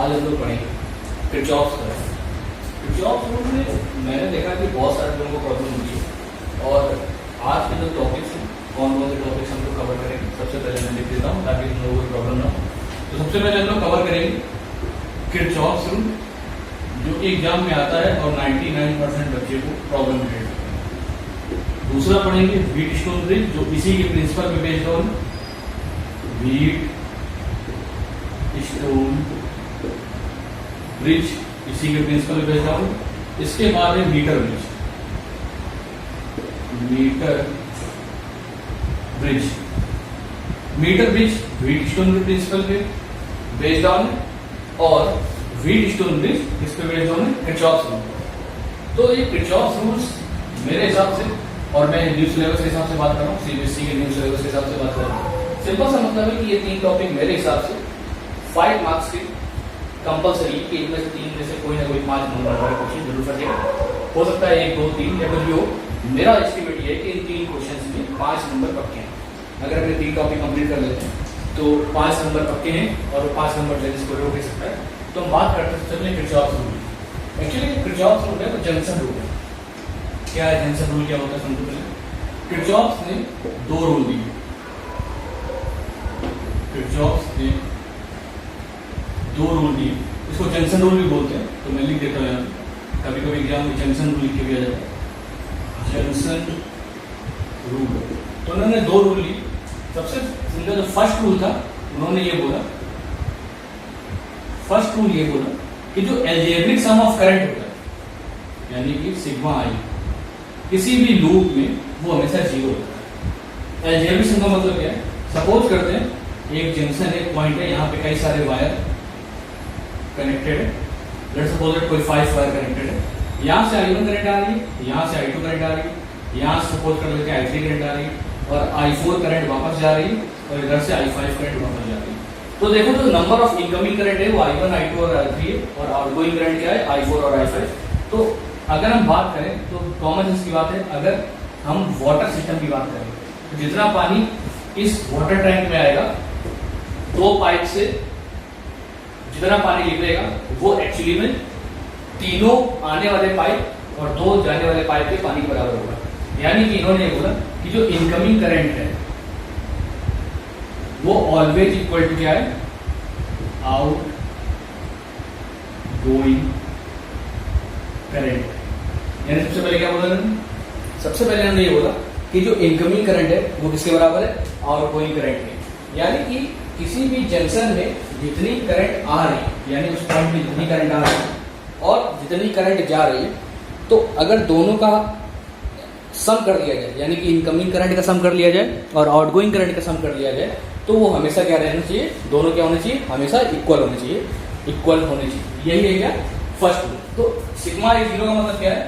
आज हम लोग पढ़ेंगे किरचॉफ्स का। किरचॉफ्स रूल में मैंने देखा कि बहुत सारे लोगों को प्रॉब्लम होती है, और आज के जो टॉपिक्स हैं कौन कौन से टॉपिक्स हम लोग कवर करेंगे, सबसे पहले मैं लिख देता हूँ ताकि इन लोगों को प्रॉब्लम ना हो। तो सबसे पहले हम लोग कवर करेंगे किरचॉफ्स रूल, जो कि एग्जाम में आता है और 99% बच्चे को प्रॉब्लम क्रिएट करता है। दूसरा पढ़ेंगे व्हीट स्टोन ब्रिज, जो इसी के प्रिंसिपल पे based on Wheatstone bridge, इसी के प्रिंसिपल पे बेस्ड ऑन। इसके बाद है metre bridge, metre bridge, metre bridge Wheatstone के प्रिंसिपल पे बेस्ड ऑन, और व्हीट स्टोन ब्रिज इस पे बेस्ड ऑन है किरचॉफ्स रूल। तो ये किरचॉफ्स रूल्स मेरे हिसाब से, और मैं न्यू सिलेबस के हिसाब से बात कर रहा हूँ, सीबीएसई के न्यू सिलेबस के हिसाब से बात कर रहा हूँ, सिंपल सा मतलब है कि ये 3 टॉपिक मेरे हिसाब से 5 मार्क्स के कंपलसरी कि इनमें से 3 में से कोई ना कोई 5 नंबर वाला क्वेश्चन जरूर फंसेगा। हो सकता है 1, 2, 3 या कुछ भी हो। मेरा एस्टिमेट ये है कि इन 3 क्वेश्चन में 5 नंबर पक्के हैं। अगर हमने 3 टॉपिक कंप्लीट कर लेते हैं तो 5 नंबर पक्के हैं, और 5 नंबर लेने को रोक सकता है। तो हम बात करते हैं चलिए Kirchhoff's rule. Actually Kirchhoff's rule है तो जंक्शन रूल है। क्या है जंक्शन रूल, क्या होता है समझो पहले। किरचॉफ्स ने 2 रूल दिए, किरचॉफ्स ने 2 रूल दिए, इसको जंक्शन रूल भी बोलते हैं। तो मैं लिख देता हूँ यहाँ, कभी कभी एग्जाम में जंक्शन रूल लिख के दिया जाता है, जंक्शन रूल। तो उन्होंने 2 रूल ली। सबसे उनका जो फर्स्ट रूल था, उन्होंने ये बोला, फर्स्ट रूल ये बोला कि जो एल्जेब्रिक सम ऑफ करंट होता है, यानी कि सिग्मा आई, किसी भी लूप में वो हमेशा 0 होता है। एल्जेब्रिक सम का मतलब क्या है, सपोज करते हैं एक जंक्शन, एक पॉइंट है, यहाँ पे कई सारे वायर कनेक्टेड है। लेट्स सपोज दैट कोई 5 वायर कनेक्टेड है। यहाँ से I1 करंट आ रही है, यहाँ से I2 करंट आ रही है, यहाँ से सपोज कर लेते हैं I3 करंट आ रही है, और I4 करंट वापस जा रही है, और इधर से I5 करंट वापस जा रही है। तो देखो जो नंबर ऑफ इनकमिंग करंट है वो I1, I2 और I3 है, और आउटगोइंग करंट क्या है, I4 और I5। तो अगर हम बात करें तो कॉमन सेंस की बात है, अगर हम वाटर सिस्टम की बात करें तो जितना पानी इस वाटर टैंक में आएगा, 2 पाइप से जितना पानी निकलेगा वो एक्चुअली में 3 आने वाले पाइप और 2 जाने वाले पाइप के पानी बराबर होगा। यानी कि इन्होंने बोला कि जो इनकमिंग करंट है वो ऑलवेज इक्वल टू क्या है, आउट गोइंग करंट। यानी सबसे पहले क्या बोला हमने, सबसे पहले हमने ये बोला कि जो इनकमिंग करंट है वो किसके बराबर है, आउट गोइंग करंट के। यानी कि किसी भी जंक्शन में जितनी करंट आ रही है, यानी उस पॉइंट में जितनी करंट आ रही है और जितनी करंट जा रही है, तो अगर दोनों का सम कर लिया जाए, यानी कि इनकमिंग करंट का सम कर लिया जाए और आउटगोइंग करंट का सम कर लिया जाए, तो वो हमेशा क्या रहना चाहिए, दोनों क्या होने चाहिए, हमेशा इक्वल होने चाहिए, इक्वल होने चाहिए। यही है क्या फर्स्ट रूल। तो सिग्मा इज 0 का मतलब क्या है,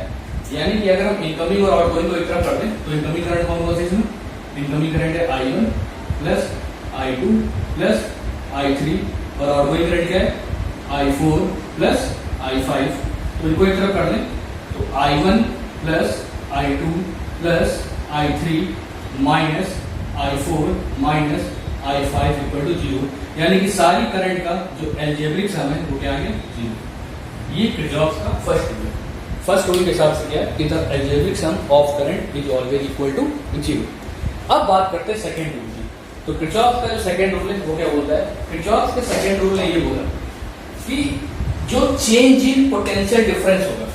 यानी कि अगर हम इनकमिंग और आउटगोइंग को एक तरफ कर दें तो इनकमिंग करंट कौन होगा इसमें, इनकमिंग करंट है I1 plus I2 plus I3, और आउटगोइंग करंट क्या है, I4 प्लस I5। तो इनको एक तरफ कर दें तो I1 plus I2 plus I3 minus I4 minus I5 equal to 0। यानी कि सारी करंट का जो एल्जेब्रिक सम है वो क्या आ गया, 0। ये किरचॉफ्स का फर्स्ट रूल है। फर्स्ट रूल के हिसाब से क्या है कि the algebraic sum of current is always equal to 0। अब बात करते हैं सेकंड रूल की। तो किरचॉफ्स का जो सेकंड रूल है वो क्या बोलता है, किरचॉफ्स के सेकंड रूल ने ये बोला कि जो चेंज इन पोटेंशियल डिफरेंस होगा,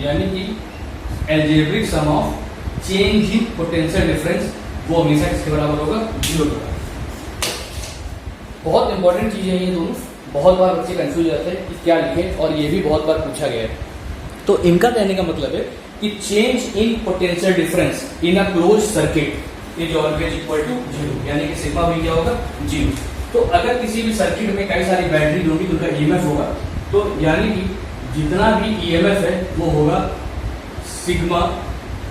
यानी कि algebraic sum of change in potential difference वो हमेशा किसके बराबर होगा, 0 के बराबर। बहुत इंपॉर्टेंट चीजें हैं ये दोनों, बहुत बार बच्चे कंफ्यूज हो जाते हैं कि क्या लिखें, और ये भी बहुत बार पूछा गया है। तो इनका कहने का मतलब है कि change in potential difference in a close circuit is always equal to 0, यानी कि सिग्मा भी क्या होगा, 0। तो अगर किसी भी सर्किट में कई सारी बैटरी होगी तो उनका ईएमएफ होगा, तो यानी कि जितना भी ईएमएफ है वो होगा sigma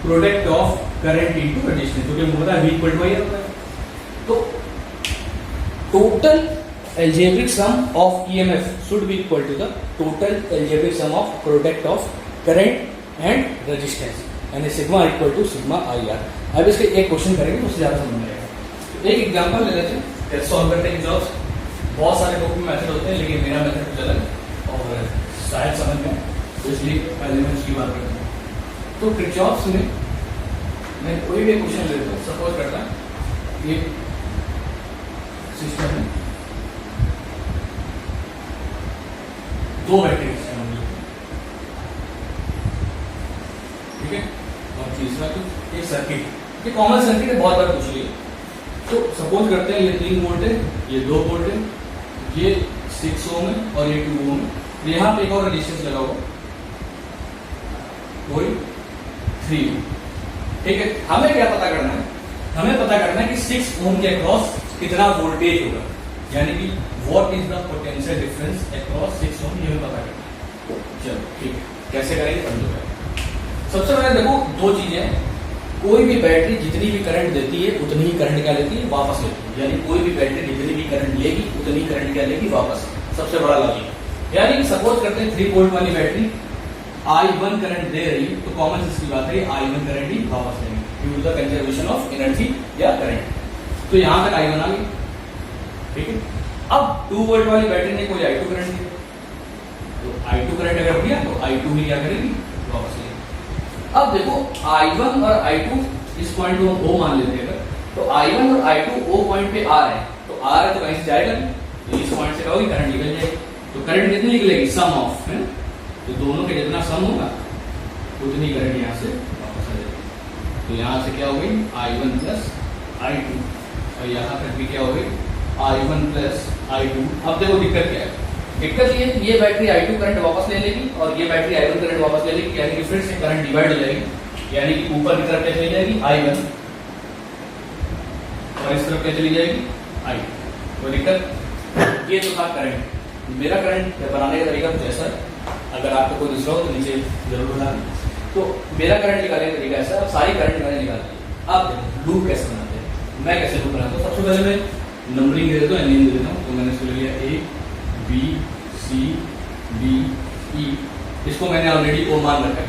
product of current into resistance, जो कि होता है V इक्वल टू I होता है। तो total algebraic sum of EMF should be equal to the total algebraic sum of product of current and resistance, यानी sigma equal to sigma IR। अब इसके एक क्वेश्चन करेंगे तो उससे ज़्यादा समझ आएगा। एक एग्जांपल ले लेते हैं, सॉल्व करते हैं किरचॉफ्स बहुत सारे बुक में मेथड होते हैं, लेकिन मेरा मेथड कुछ अलग है और शायद समझ में, तो इसलिए पहले मैं उसकी बात करता हूँ। तो किरचॉफ्स में मैं कोई भी क्वेश्चन लेता हूँ, सपोज करता है एक सिस्टम है, दो बैटरी सिस्टम होंगे, ठीक है, और तीसरा तो एक सर्किट, ये कॉमन सर्किट है, बहुत बार पूछ लिया। तो सपोज करते हैं ये 3 वोल्ट है, ये 2 वोल्ट है, ये 6 ओम है और ये 2 ओम है, यहाँ पे एक और रेजिस्टेंस लगा हुआ वही 3 ओम, ठीक है। हमें क्या पता करना है, हमें पता करना है कि 6 ओम के अक्रॉस कितना वोल्टेज होगा, यानी कि what is the potential difference across 6 ओम, ये हमें पता करना है। चलो ठीक है, कैसे करेंगे समझो। सबसे पहले देखो दो चीजें हैं, कोई भी बैटरी जितनी भी करंट देती है उतनी ही करंट क्या लेती है, वापस लेती है, यानी कोई भी बैटरी जितनी भी करंट लेगी उतनी करंट क्या लेगी, वापस। सबसे बड़ा लॉजिक, यानी सपोज करते हैं 3 वोल्ट वाली बैटरी I1 करंट दे रही है, तो कॉमन सेंस की बात है I1 करंट ही वापस लेंगे due to the conservation of energy या करंट। तो यहां तक I1 आ गई, ठीक है। अब 2 वोल्ट वाली बैटरी ने कोई I2 करंट दिया, तो I2 करंट अगर दिया तो I2 ही क्या करेगी, वापस लेगी। अब देखो I1 और I2 इस पॉइंट को O मान लेते हैं, तो I1 और I2 O पॉइंट पे आ रहे हैं, तो आ रहा है तो कहीं से जाएगा नहीं, तो इस पॉइंट से क्या होगी, करंट निकल जाएगी। तो करंट कितनी निकलेगी, सम ऑफ, है ना, तो दोनों के जितना सम होगा उतनी करंट यहाँ से वापस आ जाएगी। तो यहाँ से क्या होगी I1 प्लस I2, और यहाँ तक भी क्या होगी I1 प्लस I2। अब देखो दिक्कत क्या है, दिक्कत ये बैटरी I2 करंट वापस ले लेगी और ये बैटरी I1 करंट वापस ले लेगी, यानी कि फिर से करंट डिवाइड हो जाएगी, यानी कि ऊपर की तरफ क्या चली जाएगी I1 और इस तरफ क्या चली जाएगी I2। कोई दिक्कत, ये तो था करंट। मेरा करंट बनाने का तरीका कुछ ऐसा है, अगर आपको कोई दूसरा हो तो नीचे जरूर बताना। तो मेरा करंट निकालने का तरीका ऐसा, सारी करंट मैंने निकाल दी। अब लूप कैसे बनाते हैं, मैं कैसे लूप बनाता हूँ, सबसे पहले मैं नंबरिंग दे देता हूँ, नेम दे देता हूँ। तो मैंने इसको ले लिया A B C D E, इसको मैंने ऑलरेडी O मान रखा है।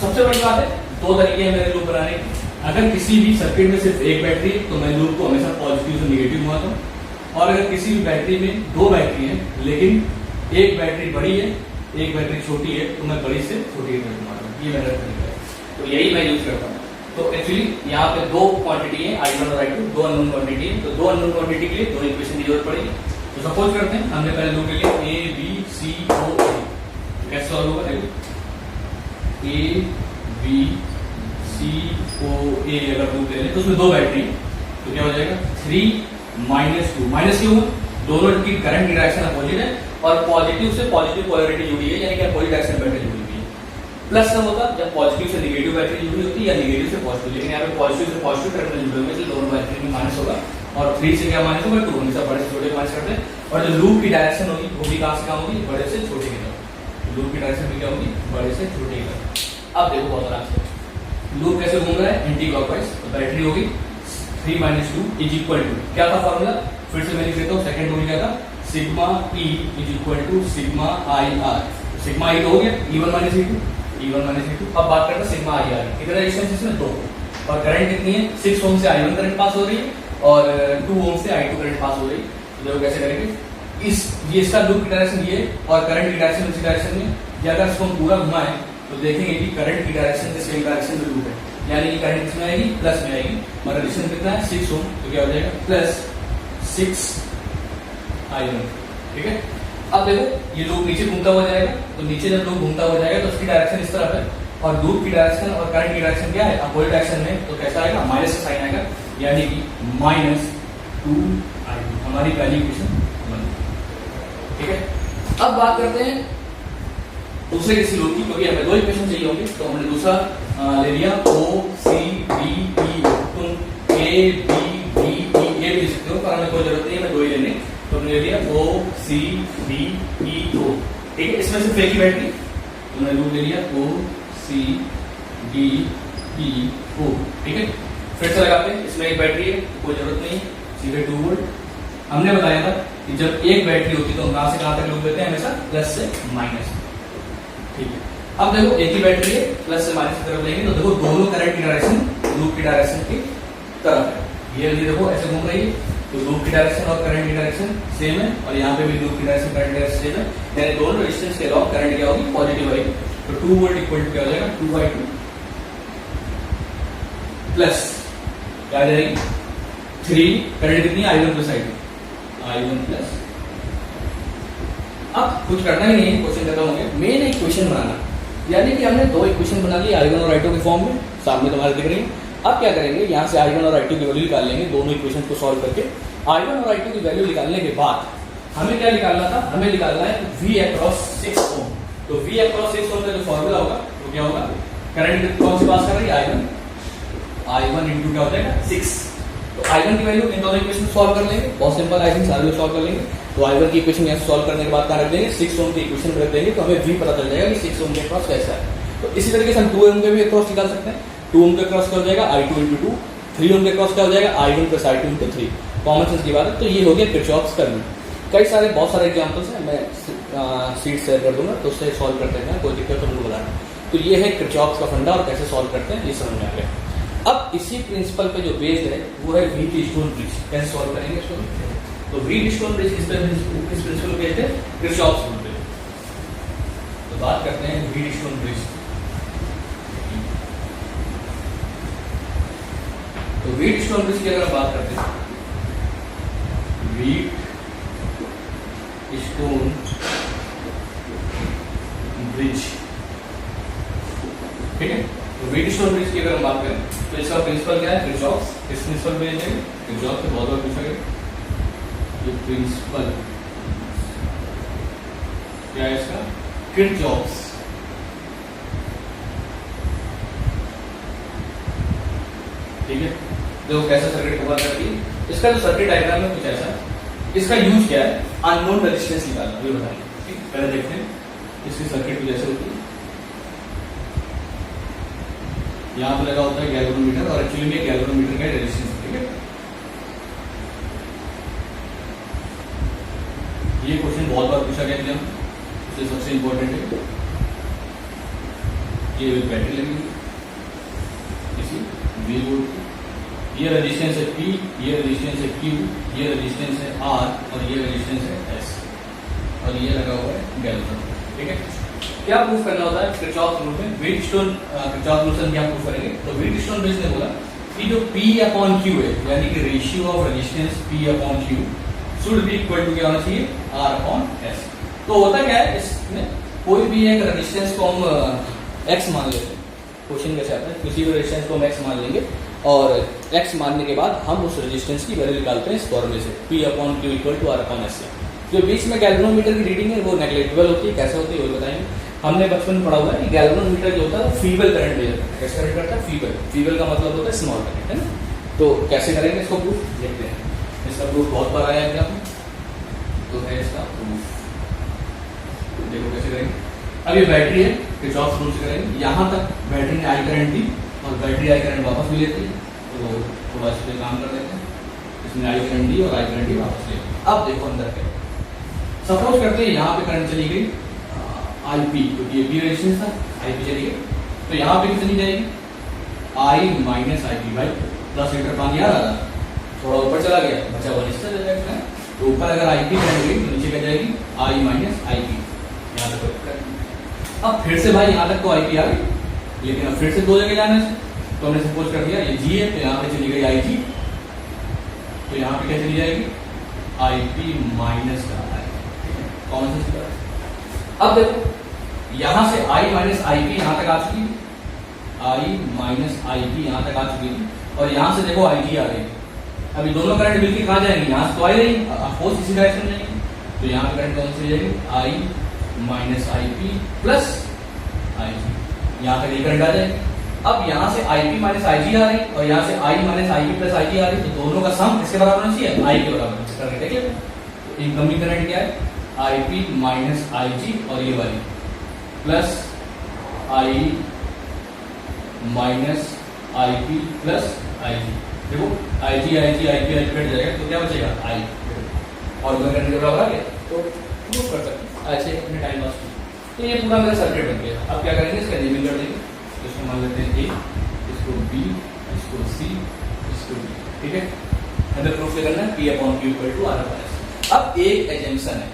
सबसे बड़ी बात है, दो तरीके हैं मेरे लूप बनाने के। अगर किसी भी सर्किट में सिर्फ एक बैटरी है तो मैं लूप को हमेशा पॉजिटिव से निगेटिव घुमाता हूँ, और अगर किसी भी बैटरी में 2 बैटरी है लेकिन एक बैटरी बड़ी है एक बैटरी छोटी है, तो मैं बड़ी से छोटी की तरफ घुमाता हूँ। ये मेरा तरीका है, तो यही मैं यूज करता हूँ। तो एक्चुअली यहाँ पे 2 क्वांटिटी है, I1 और I2, 2 अननोन क्वांटिटी है। तो 2 अननोन क्वांटिटी के लिए 2 इक्वेशन की जरूरत पड़ेगी। तो सपोज करते हैं हमने पहले लूप ले लिया A B C O A, कैसे सॉल्व होगा देखो, A B C O A अगर लूप ले लें तो उसमें 2 बैटरी, तो क्या हो जाएगा 3 -2, माइनस क्यों, दोनों की करंट की डायरेक्शन अपोजिट है और पॉजिटिव से पॉजिटिव पोलैरिटी जुड़ी है, यानी कि अपोजिट डायरेक्शन बैटरी जुड़ी हुई है। प्लस तब होता जब पॉजिटिव से नेगेटिव बैटरी जुड़ी होती है या नेगेटिव से पॉजिटिव, लेकिन यहाँ पे पॉजिटिव से पॉजिटिव टर्मिनल जुड़े हुए, तो दोनों बैटरी में माइनस होगा और 3 से क्या माइनस होगा 2, हमेशा बड़े से छोटे माइनस करते हैं। और जो लूप की डायरेक्शन होगी वो भी कहाँ से कहाँ होगी, बड़े से छोटे की तरफ। लूप की डायरेक्शन भी क्या होगी, बड़े से छोटे की तरफ। अब देखो बहुत आराम से लूप कैसे घूम रहा है, एंटी क्लॉकवाइज। तो बैटरी होगी 3 - 2 इज इक्वल टू, क्या था फॉर्मूला, फिर से मैं लिख देता हूँ। सेकंड रूल क्या था, sigma E is equal to sigma IR। Sigma E तो हो गया E1 - E2, E1 - E2। अब बात करते हैं सिग्मा IR, कितना रेजिस्टेंस इसमें 2, और करंट कितनी है 6 ओम से I1 करंट पास हो रही है और 2 ओम से I2 करंट पास हो रही है। तो देखो कैसे करेंगे, ये इसका लूप की डायरेक्शन ये और करंट की डायरेक्शन उसी डायरेक्शन में, या अगर इसको हम पूरा घुमाएं तो देखेंगे कि करंट की डायरेक्शन के सेम डायरेक्शन में लूप है, यानी कि करंट किसमें आएगी, प्लस में आएगी। और रेजिस्टेंस कितना है 6 ओम, तो क्या हो जाएगा प्लस 6 I1, ठीक है। अब देखो ये लूप नीचे घूमता हुआ जाएगा, तो नीचे जब लूप घूमता हुआ जाएगा तो उसकी डायरेक्शन इस तरफ है, और लूप की डायरेक्शन और करंट की डायरेक्शन क्या है, अपोजिट डायरेक्शन में। तो कैसा आएगा, माइनस का साइन आएगा, यानी कि -2 I2, हमारी पहली इक्वेशन बन गई, ठीक है। अब बात करते हैं दूसरे किसी लूप की, क्योंकि हमें 2 इक्वेशन चाहिए होंगे, तो हमने दूसरा ले लिया O C D E O। तुम A B D E A भी लिख सकते हो, पर हमें कोई जरूरत नहीं है, मैं 2 ही लेने। तो हमने ले लिया O C D E O, ठीक है। इसमें सिर्फ एक ही बैटरी, तो मैंने लूप ले लिया O C D E O, ठीक है। फिर से लगाते हैं, इसमें एक बैटरी है, कोई जरूरत नहीं, सीधे 2 वोल्ट। हमने बताया था कि जब एक बैटरी होती है तो हम कहां से कहां तक लूप लेते हैं, हमेशा प्लस से माइनस, ठीक है। अब देखो एक ही बैटरी है, प्लस से माइनस की तरफ लेंगे तो देखो दोनों करंट की डायरेक्शन लूप की डायरेक्शन की तरफ है। ये देखो ऐसे घूम रही है, तो लूप की डायरेक्शन और करंट की डायरेक्शन सेम है, और यहाँ पे भी लूप की डायरेक्शन करंट की डायरेक्शन सेम है, यानी दोनों रेजिस्टेंस के अलॉन्ग करंट क्या होगी, पॉजिटिव आएगी। तो 2 वोल्ट इक्वल टू क्या हो जाएगा, 2/2 प्लस क्या आ जाएगी 3, करंट कितनी है I1 प्लस I1 प्लस। अब कुछ करना ही नहीं, क्वेश्चन खत्म हो गया। मेन इक्वेशन बनाना, यानी कि हमने दो इक्वेशन बना ली I1 और I2 के फॉर्म में, सामने तुम्हारे दिख रही है। अब क्या करेंगे, यहाँ से I1 और I2 की वैल्यू निकाल लेंगे, दोनों इक्वेशन को सॉल्व करके। I1 और I2 की वैल्यू निकालने के बाद हमें क्या निकालना था, हमें निकालना है V अक्रॉस 6 ओम। तो V अक्रॉस 6 ओम का जो फॉर्मूला होगा वो क्या होगा, करंट कौन सी पास कर रही है I1 इंटू क्या हो जाएगा 6। तो I1 की वैल्यू इन दोनों इक्वेशन सॉल्व कर लेंगे, बहुत सिंपल, आई थिंक सारे लोग सॉल्व कर लेंगे। तो I1 की इक्वेशन यहाँ सॉल्व करने के बाद क्या रख देंगे, 6 ओम की इक्वेशन रख देंगे, तो हमें V पता चल जाएगा कि 6 ओम के अक्रॉस कैसा है। तो इसी तरीके से हम 2 ओम के भी अक्रॉस निकाल सकते हैं। 2 ओम के अक्रॉस क्या हो जाएगा, I2 इंटू 2। 3 ओम के अक्रॉस क्या हो जाएगा, I1 plus I2 into 3। Common sense की बात है। तो ये हो गया किरचॉफ्स का रूल। कई सारे बहुत सारे एग्जाम्पल्स हैं, मैं सीट शेयर कर दूंगा, तो उससे सॉल्व करते हैं, कोई दिक्कत तो उनको बताना। तो ये है किरचॉफ्स का फंडा, और कैसे सॉल्व करते हैं ये समझ में आ गया। अब इसी प्रिंसिपल पे जो बेस्ड है वो है व्हीटस्टोन ब्रिज। कैसे सॉल्व करेंगे इसको, तो व्हीटस्टोन ब्रिज किस प्रिंसिपल बेस्ड है, किरचॉफ्स रूल पे। तो बात करते हैं व्हीटस्टोन ब्रिज। तो व्हीटस्टोन ब्रिज की अगर हम बात करते हैं, व्हीटस्टोन ब्रिज, ठीक है। तो व्हीटस्टोन ब्रिज की अगर हम बात करें तो इसका प्रिंसिपल क्या है, किरचॉफ्स। किस प्रिंसिपल पे है, किरचॉफ्स से बहुत बार पूछा गया। जो प्रिंसिपल क्या है इसका, किरचॉफ्स। ठीक है, देखो कैसा सर्किट कवर करती है। इसका जो सर्किट डायग्राम है कुछ ऐसा, इसका यूज क्या है, अननोन रेजिस्टेंस निकालना, ये बताएंगे। ठीक, पहले देखते हैं इसकी सर्किट कुछ ऐसे होती है। यहाँ पे लगा होता है गैल्वेनोमीटर, और एक्चुअली में गैल्वेनोमीटर का रेजिस्टेंस, ठीक है। ये क्वेश्चन बहुत बार पूछा गया एग्जाम, इसलिए सबसे इंपॉर्टेंट है। ये बैटरी लगी इसी V वोल्ट की, ये रेजिस्टेंस है P, ये रेजिस्टेंस है Q, ये रेजिस्टेंस है R, और ये रेजिस्टेंस है S, और ये लगा हुआ है गैल्वेनोमीटर, ठीक है। क्या प्रूफ करना होता है किरचॉफ्स रूल में, व्हीटस्टोन किरचॉफ्स रूल से क्या प्रूफ करेंगे। तो व्हीटस्टोन ब्रिज ने बोला कि जो P अपॉन Q है, यानी कि ratio of resistance P upon Q should be equal to क्या होना चाहिए, R अपॉन S। तो होता क्या है, इसमें कोई भी एक रेजिस्टेंस को हम X मान लेते हैं। क्वेश्चन कैसे आता है, किसी भी रेजिस्टेंस को हम X मान लेंगे, और X मानने के बाद हम उस रेजिस्टेंस की वैल्यू निकालते हैं इस फॉर्मूले से, P upon Q equal to R upon S। जो बीच में गैल्वेनोमीटर की रीडिंग है वो नेग्लेक्टेबल होती है, कैसे होती है वो बताएंगे। हमने बचपन में पढ़ा हुआ है कि गैल्वेनोमीटर जो होता है वो फीबल करंट मेजर करता है। कैसे करंट करता है, फीबल। फीबल का मतलब होता है स्मॉल करंट, है ना। तो कैसे करेंगे इसको प्रूफ, देखते हैं। इसका प्रूफ बहुत बार आया एग्जाम में, तो है इसका प्रूफ। देखो कैसे करेंगे। अब ये बैटरी है, किरचॉफ्स रूल से करेंगे। यहाँ तक बैटरी ने आई करंट दी, और बैटरी आई करंट वापस भी लेती है, तो थोड़ा इस पर काम कर देते हैं। इसने आई करंट दी और आई करंट दी वापस ले। अब देखो अंदर क्या, सपोज करते हैं यहाँ पे करंट चली गई IP, क्योंकि ये भी रेजिस्टेंस था, IP चली गई, तो यहाँ पे कितनी जाएगी, I माइनस IP। भाई 10 लीटर पानी आ रहा था, थोड़ा ऊपर चला गया, बचा हुआ नीचे चला जाएगा। तो ऊपर अगर IP करंट गई तो नीचे क्या जाएगी, I माइनस IP। यहाँ तक अब फिर से भाई यहाँ तक तो IP आ गई, लेकिन अब फिर से दो जगह जाने से, तो हमने सपोज कर दिया ये G है, तो यहाँ पे चली गई IG, तो यहाँ पे क्या चली जाएगी, IP माइनस का I। कौन सा, अब देखो यहां से I माइनस IP यहां तक आ चुकी, I माइनस IP यहां तक आ चुकी थी, और यहां से देखो IG आ गई। अभी दोनों करंट मिलकर कहां जाएंगे, यहां से तो आ रही, अपोज इसी डायरेक्शन में जाएंगे, तो यहां पे करंट कौन सी जाएगी, I minus IP plus IG। यहां तक ये करंट आ जाएगी। अब यहां से IP माइनस IG आ रही, और यहां से I minus IP plus IG आ रही, तो दोनों का सम किसके बराबर होना चाहिए, I के बराबर। करंट देखिए, इनकमिंग करंट क्या है, IP माइनस IG, और ये वाली plus I minus IP plus IG। देखो IG IG IP IG cut जाएगा, तो क्या बचेगा, I, और दोनों करंट के बराबर आ गया, तो प्रूफ कर सकते हैं ऐसे अपने टाइम पास। तो ये पूरा मेरा सर्किट बन गया। अब क्या करेंगे, इसका नेमिंग कर देंगे। इसको मान लेते हैं A, इसको B, इसको C, इसको D, ठीक है। हमें प्रूफ क्या करना है, P upon Q equal to R upon S। अब एक एजम्पशन है,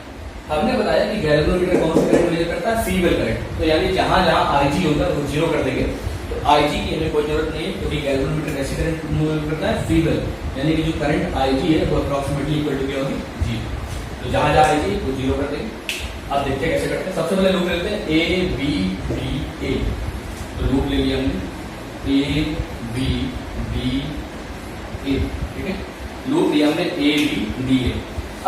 हमने बताया कि गैल्वेनोमीटर कौन सा करंट मेजर करता है, फीबल करंट। तो यानी जहां जहां Ig होता है वो जीरो कर देंगे, तो Ig की हमें कोई जरूरत नहीं है, क्योंकि गैल्वेनोमीटर कैसे करंट मूव करता है, फीबल, यानी कि जो करंट Ig है वो अप्रॉक्सीमेटली इक्वल टू क्या होगी, जीरो। तो जहां जहां Ig वो जीरो कर देंगे। अब देखते हैं कैसे करते हैं। सबसे पहले लूप लेते हैं A B D A, तो लूप ले लिया हमने A B D A, ठीक है, लूप लिया हमने A B D A।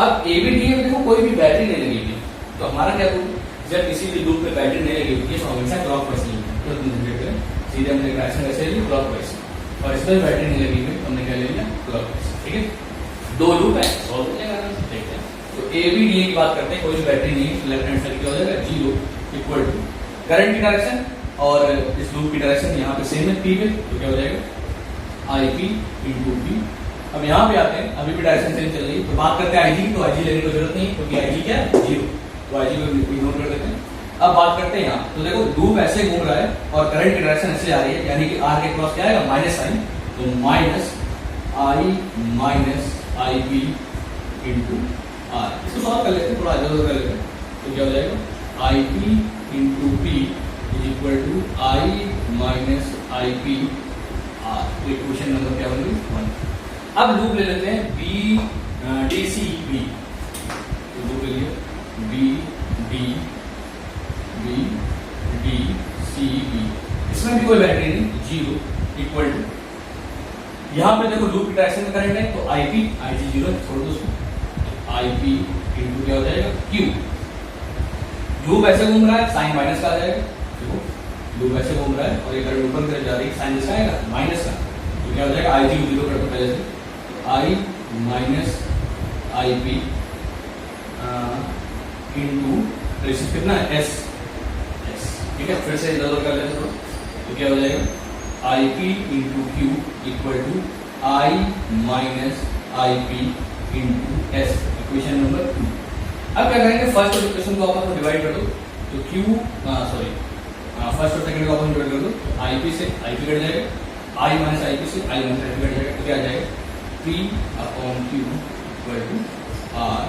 अब A B D A में देखो कोई भी बैटरी नहीं लगी हुई, तो हमारा क्या रूल, जब किसी भी लूप में बैटरी नहीं लगी हुई है तो हमेशा क्लॉक वाइज लेंगे। तो सीधे हमने डायरेक्शन ऐसे लिया क्लॉक वाइज, और इसमें बैटरी नहीं लगी हुई हमने क्या ले लिया, क्लॉक वाइज, ठीक है। दो लूप है, सॉल्व हो जाएगा, देखते हैं। तो A B D A की बात करते हैं, कोई भी बैटरी नहीं है, लेफ्ट हैंड साइड क्या हो जाएगा, जीरो इक्वल टू करंट की डायरेक्शन और इस लूप की डायरेक्शन यहाँ पे सेम है P पे, तो क्या हो जाएगा I P इंटू P। अब यहाँ पे आते हैं, अभी भी डायरेक्शन सेम चल रही है, तो बात करते हैं IG की, तो IG लेने की जरूरत नहीं, क्योंकि IG क्या है, जीरो, तो IG को इग्नोर कर देते हैं। अब बात करते हैं यहाँ, तो देखो लूप ऐसे घूम रहा है और करंट की डायरेक्शन ऐसे आ रही है, यानी कि R के क्रॉस क्या आएगा, माइनस साइन, तो minus I minus I P into R. इसको सॉल्व कर लेते हैं, थोड़ा इधर उधर कर लेते हैं, तो क्या हो जाएगा, I P into P is equal to I minus I P R. तो इक्वेशन नंबर क्या होगी, 1। अब लूप ले लेते हैं बी डी सी बी, तो लूप ले लिया B D B D C B, इसमें भी कोई बैटरी नहीं, जीरो इक्वल टू, यहां पे देखो लूप की डायरेक्शन में करंट है, तो I P I ji zero छोड़ दो उसको, आई पी इंटू क्या हो जाएगा, क्यू। लूप ऐसे घूम रहा है, साइन माइनस का आ जाएगा, देखो लूप ऐसे घूम रहा है और ये करंट ऊपर की तरफ जा रही है, साइन किसका आएगा, माइनस का, तो क्या हो जाएगा, आई जी जीरो कर दो पहले से, I minus I P into रेसिस कितना है, एस, ठीक है। फिर से इधर उधर कर लेते हैं, तो क्या हो जाएगा, I P into Q equal to I minus I P into S, equation number 2। अब क्या करेंगे, फर्स्ट और इक्वेशन को आपस में डिवाइड कर दो, तो क्यू फर्स्ट और सेकंड को आपस में डिवाइड कर दो, तो आई पी से आई पी कट जाएगा, आई माइनस आई पी से I minus I P cut जाएगा, तो क्या आ जाएगा, P upon Q equal to R.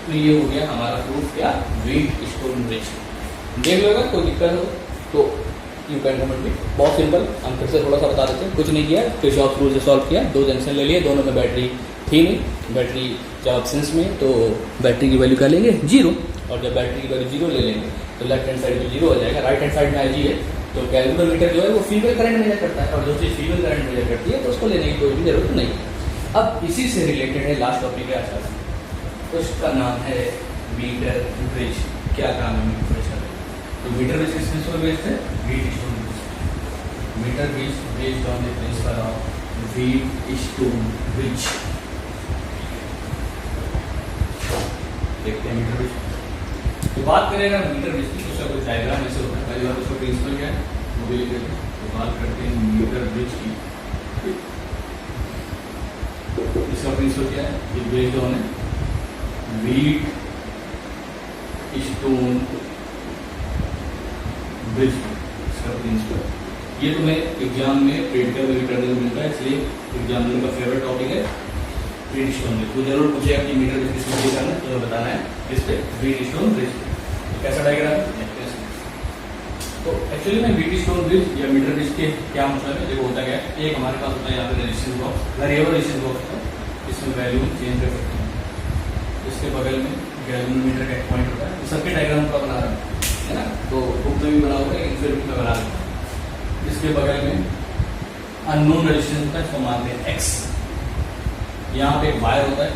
तो ये हो गया हमारा प्रूफ, क्या, व्हीटस्टोन ब्रिज। देख लो अगर कोई दिक्कत हो तो यू कैन कमेंट में, बहुत सिंपल, हम फिर से थोड़ा सा बता देते हैं, कुछ नहीं किया, किरचॉफ रूल से सॉल्व किया, दो जंक्शन ले लिए, दोनों में बैटरी थी नहीं, बैटरी जब एब्सेंस में तो बैटरी की वैल्यू क्या लेंगे, जीरो, और जब बैटरी की वैल्यू जीरो ले लेंगे तो लेफ्ट हैंड साइड में जीरो हो जाएगा, राइट हैंड साइड में IG है, तो कैलकुलेटर जो है वो फीबल करंट मेजर करता है, और जो चीज़ फीबल करंट मेजर करती है तो उसको लेने की कोई भी जरूरत नहीं है। अब इसी से रिलेटेड है लास्ट टॉपिक है आज, उसका नाम है मीटर ब्रिज। क्या काम है मीटर ब्रिज का, तो मीटर ब्रिज किस प्रिंसिपल बेस्ड है, Wheatstone bridge. Metre bridge based on the principle of Wheatstone bridge. देखते हैं मीटर ब्रिज, तो बात करेगा मीटर ब्रिज की, उसका कुछ डायग्राम ऐसे होता है, पहली बार उसका प्रिंसिपल क्या है वो भी लिख देते हैं। तो बात करते हैं मीटर ब्रिज की, इसका प्रिंसिपल क्या है, ये बेस्ड ऑन है व्हीटस्टोन ब्रिज, इसका प्रिंसिपल। ये तुम्हें एग्जाम में प्रैक्टिकल में करने को मिलता है, इसलिए एग्जामिनर का फेवरेट टॉपिक है व्हीटस्टोन ब्रिज। तो जरूर पूछेगा कि मीटर ब्रिज किस पे करना है, तो बताना है इस पे व्हीटस्टोन ब्रिज। तो कैसा डायग्राम है, तो एक्चुअली में व्हीटस्टोन ब्रिज या मीटर ब्रिज के क्या मतलब है, देखो होता क्या है, एक हमारे पास होता है यहाँ पे resistance box, variable resistance box होता है, इसमें वैल्यू चेंज कर सकते हैं। इसके बगल में गैल्वेनोमीटर का एक पॉइंट होता है, सबके डायग्राम का बना रहा है ना, तो बुक में भी बना हुआ है, फिर में बना रहा है। इसके बगल में अननोन रेजिस्टेंस होता है, इसको मानते हैं X। यहाँ पे एक वायर होता है,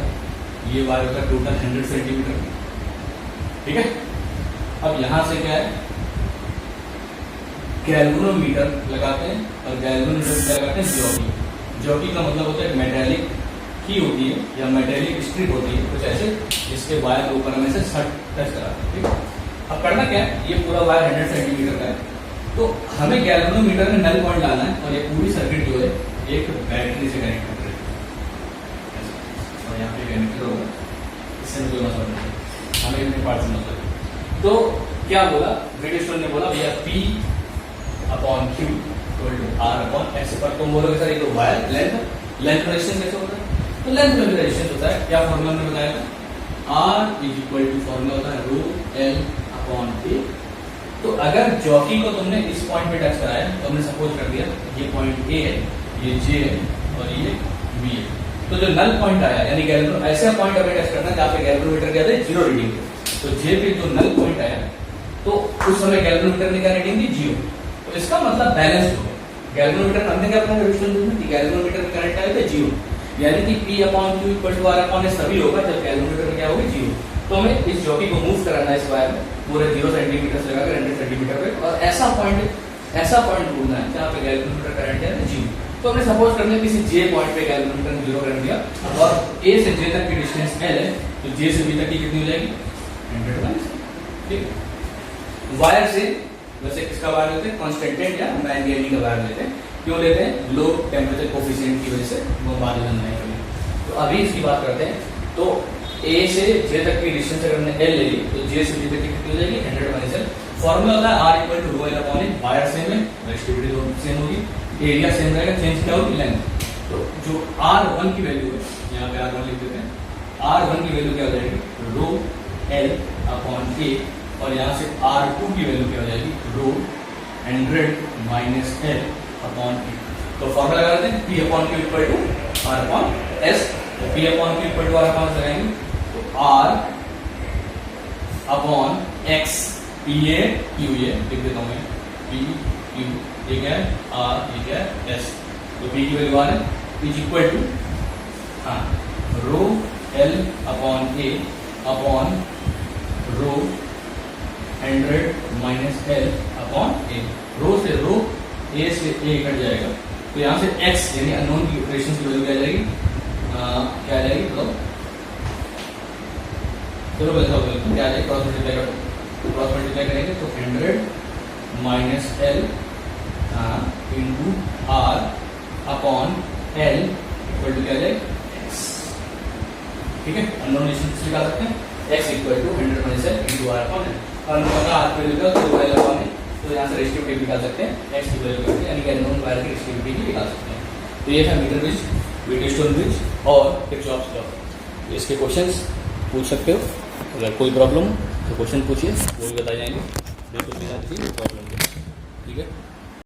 ये वायर होता है टोटल 100 सेंटीमीटर, ठीक है। अब यहाँ से क्या है, गैल्वेनोमीटर लगाते हैं, और गैल्वेनोमीटर क्या लगाते हैं, जॉकी। जॉकी का मतलब होता है मेटेलिक की होती है या मेटेलिक स्ट्रिप होती है, कुछ ऐसे, जिसके वायर के ऊपर में से टच कराते हैं, ठीक है। अब करना क्या है, ये पूरा वायर 100 सेंटीमीटर का है, तो हमें गैल्वेनोमीटर में नल पॉइंट डालना है, और ये पूरी सर्किट जो है एक बैटरी से कनेक्ट कर रही है, और यहाँ पे कनेक्टर होगा, इससे कोई मतलब नहीं, हमें इतने पार्ट से मतलब है। तो क्या बोला व्हीटस्टोन ने, बोला भैया P upon Q equal to R upon S पर तुम बोलोगे सर ये तो वायर लेंथ लेंथ में रेजिस्टेंस कैसे होता है? तो लेंथ में भी रेजिस्टेंस होता है, क्या फॉर्मूला हमने बताया था? R is equal to formula होता है रो एल अपॉन ए। तो अगर जॉकी को तुमने इस पॉइंट पे टच कराया तो हमने सपोज कर दिया ये पॉइंट ए है, ये जे है और ये बी है, तो जो नल पॉइंट आया यानी गैल्वेनो ऐसा पॉइंट हमें टच करना जहाँ पे गैल्वेनोमीटर क्या था? जीरो रीडिंग थे। तो जे पे जो नल पॉइंट आया तो उस समय गैल्वेनोमीटर ने क्या रीडिंग दी? जीरो। तो इसका मतलब बैलेंस हो गया। गैल्वेनोमीटर हमने क्या अपना रेजिस्टेंस में गैल्वेनोमीटर में करंट आया था जीरो, यानी कि P upon Q equal to R upon S तभी होगा जब गैल्वेनोमीटर में क्या होगा? जीरो। तो हमें इस जॉकी को मूव कराना है इस वायर में पूरे 0 सेंटीमीटर से लगाकर 100 सेंटीमीटर पे, और ऐसा पॉइंट ढूंढना है जहाँ पे गैल्वेनोमीटर करंट है जीरो। तो हमने सपोज कर लिया किसी J पॉइंट पे गैल्वेनोमीटर ने जीरो करंट दिया और A से J तक की डिस्टेंस L है, तो J से B तक की कितनी हो जाएगी? 100 माइनस। ठीक, वायर से वैसे किसका वायर लेते हैं? कॉन्स्टेंटेड या मैग्नेटिक का वायर लेते हैं। क्यों लेते हैं? लो टेम्परेचर कोफिशिएंट की वजह से वो बादल बनने के लिए। तो अभी इसकी बात करते हैं। तो A से J तक की डिस्टेंस अगर हमने L ले ली तो J से B तक की कितनी हो जाएगी? 100 माइनस L। फॉर्मूला होता है R equal to rho L upon A. Wire same है, रेजिस्टिविटी सेम होगी, एरिया सेम रहेगा, चेंज क्या होगी? लेंथ। तो जो R1 की वैल्यू है, यहाँ पे R1 लिख देते हैं, R1 की वैल्यू क्या हो जाएगी? रो एल अपॉन ए, और यहाँ से R2 की वैल्यू क्या हो जाएगी? Rho 100 minus L upon A. तो फॉर्मूला लगा देते हैं P upon Q equal to R upon S। तो P upon Q equal to R upon S लगाएंगे तो R upon X, P A Q A लिख देता हूँ मैं, P Q, ये क्या है? R, ये क्या है? S। तो P की वैल्यू R है, is equal to rho L upon A upon rho 100 minus L upon A। Rho से रो, A से A कट जाएगा, तो यहाँ से X यानी अननोन की रेजिस्टेंस की वैल्यू क्या आ जाएगी? क्या आ जाएगी? तो चलो बताओ क्या आ जाएगी? क्रॉस मल्टीप्लाई करेंगे तो 100 minus L into R upon L equal to क्या आ जाएगा? X। ठीक है, अननोन रेजिस्टेंस निकाल सकते हैं, X equal to 100 minus L into R upon L। और R की वैल्यू का तो L अपॉन L, तो यहाँ से रेजिस्टिविटी निकाल सकते हैं, X की वैल्यू करके, यानी कि अननोन वायर की रेजिस्टिविटी भी निकाल सकते हैं। तो ये था मीटर ब्रिज, व्हीटस्टोन ब्रिज और किरचॉफ्स लॉ। इसके क्वेश्चंस पूछ सकते हो, अगर कोई प्रॉब्लम हो तो क्वेश्चन पूछिए, वो भी बताए जाएंगे, बिल्कुल बिना किसी प्रॉब्लम के। ठीक है।